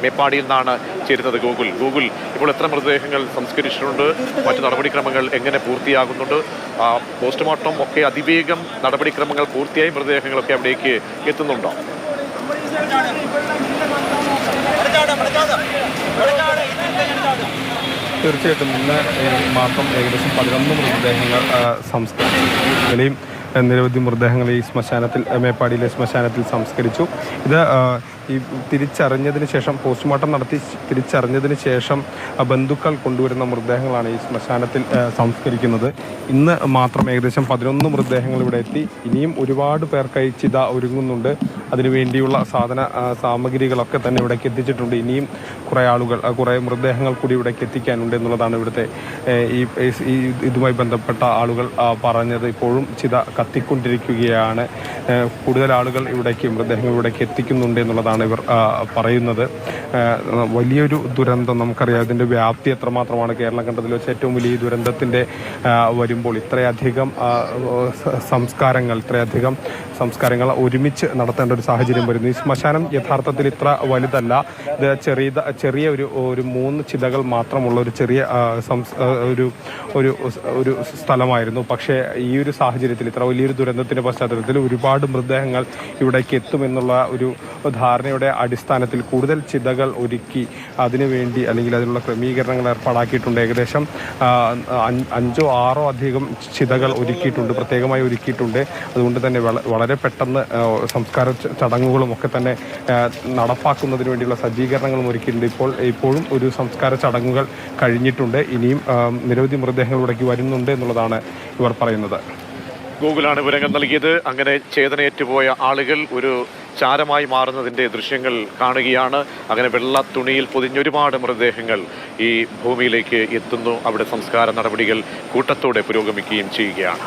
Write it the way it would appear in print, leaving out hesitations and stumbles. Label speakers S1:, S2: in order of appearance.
S1: മേപ്പാടിയിൽ നിന്നാണ് ചേരുന്നത് ഗൂഗിൾ ഇപ്പോൾ എത്ര മൃതദേഹങ്ങൾ സംസ്കരിച്ചിട്ടുണ്ട്, മറ്റു നടപടിക്രമങ്ങൾ എങ്ങനെ പൂർത്തിയാകുന്നുണ്ട്, പോസ്റ്റ്മോർട്ടം ഒക്കെ അതിവേഗം നടപടിക്രമങ്ങൾ പൂർത്തിയായി മൃതദേഹങ്ങളൊക്കെ അവിടേക്ക് എത്തുന്നുണ്ടോ?
S2: തീർച്ചയായിട്ടും ഇന്ന് മാത്രം ഏകദേശം 11 മൃതദേഹങ്ങൾ സംസ്കരിച്ചു. നിരവധി മൃതദേഹങ്ങൾ ഈ ശ്മശാനത്തിൽ, മേപ്പാടിയിലെ ശ്മശാനത്തിൽ സംസ്കരിച്ചു. ഇത് ഈ തിരിച്ചറിഞ്ഞതിന് ശേഷം, പോസ്റ്റ്മോർട്ടം നടത്തി തിരിച്ചറിഞ്ഞതിന് ശേഷം ബന്ധുക്കൾ കൊണ്ടുവരുന്ന മൃതദേഹങ്ങളാണ് ഈ ശ്മശാനത്തിൽ സംസ്കരിക്കുന്നത്. ഇന്ന് മാത്രം ഏകദേശം 11 മൃതദേഹങ്ങൾ ഇവിടെ എത്തി. ഇനിയും ഒരുപാട് പേർക്കായി ചിത ഒരുങ്ങുന്നുണ്ട്. അതിനുവേണ്ടിയുള്ള സാമഗ്രികളൊക്കെ തന്നെ ഇവിടേക്ക് എത്തിച്ചിട്ടുണ്ട്. ഇനിയും കുറേ മൃതദേഹങ്ങൾ കൂടി ഇവിടേക്ക് എത്തിക്കാനുണ്ട് എന്നുള്ളതാണ് ഇവിടുത്തെ ഇതുമായി ബന്ധപ്പെട്ട ആളുകൾ പറഞ്ഞത്. ഇപ്പോഴും ചിത കത്തിക്കൊണ്ടിരിക്കുകയാണ്. കൂടുതൽ ആളുകൾ മൃതദേഹങ്ങൾ ഇവിടേക്ക് എത്തിക്കുന്നുണ്ട് എന്നുള്ളതാണ് ഇവർ പറയുന്നത്. വലിയൊരു ദുരന്തം, നമുക്കറിയാം ഇതിൻ്റെ വ്യാപ്തി എത്രമാത്രമാണ്. കേരളം കണ്ടതിൽ വെച്ച് ഏറ്റവും വലിയ ദുരന്തത്തിൻ്റെ വരുമ്പോൾ ഇത്രയധികം സംസ്കാരങ്ങൾ ഒരുമിച്ച് നടത്തേണ്ട ഒരു സാഹചര്യം വരുന്നു. ഈ ശ്മശാനം യഥാർത്ഥത്തിൽ ഇത്ര വലുതല്ല. ഇത് ചെറിയ ഒരു 3 ചിതകൾ മാത്രമുള്ള ഒരു ചെറിയ ഒരു സ്ഥലമായിരുന്നു. പക്ഷേ ഈ ഒരു സാഹചര്യത്തിൽ, ഇത്ര വലിയൊരു ദുരന്തത്തിൻ്റെ പശ്ചാത്തലത്തിൽ ഒരുപാട് മൃതദേഹങ്ങൾ ഇവിടേക്ക് എത്തുമെന്നുള്ള ഒരു ധാരണയുടെ അടിസ്ഥാനത്തിൽ കൂടുതൽ ചിതകൾ ഒരുക്കി അതിനുവേണ്ടി, അല്ലെങ്കിൽ അതിനുള്ള ക്രമീകരണങ്ങൾ ഏർപ്പാടാക്കിയിട്ടുണ്ട്. ഏകദേശം 5 or 6 അധികം ചിതകൾ പ്രത്യേകമായി ഒരുക്കിയിട്ടുണ്ട്. അതുകൊണ്ട് തന്നെ വളരെ പെട്ടെന്ന് സംസ്കാര ചടങ്ങുകളും ഒക്കെ തന്നെ നടപ്പാക്കുന്നതിന് വേണ്ടിയുള്ള സജ്ജീകരണങ്ങളും ഒരുക്കിയിട്ടുണ്ട്. ഇപ്പോഴും ഒരു സംസ്കാര ചടങ്ങുകൾ കഴിഞ്ഞിട്ടുണ്ട്. ഇനിയും നിരവധി മൃതദേഹങ്ങൾ ഇവിടേക്ക് വരുന്നുണ്ട് എന്നുള്ളതാണ് ഇവർ പറയുന്നത്.
S1: ഗൂഗിളാണ് വിവരങ്ങൾ നൽകിയത്. അങ്ങനെ ചേതനയേറ്റുപോയ ആളുകൾ ഒരു ചാരമായി മാറുന്നതിൻ്റെ ദൃശ്യങ്ങൾ കാണുകയാണ്. അങ്ങനെ വെള്ള തുണിയിൽ പൊതിഞ്ഞൊരുപാട് മൃതദേഹങ്ങൾ ഈ ഭൂമിയിലേക്ക് എത്തുന്നു. അവിടെ സംസ്കാര നടപടികൾ കൂട്ടത്തോടെ പുരോഗമിക്കുകയും ചെയ്യുകയാണ്.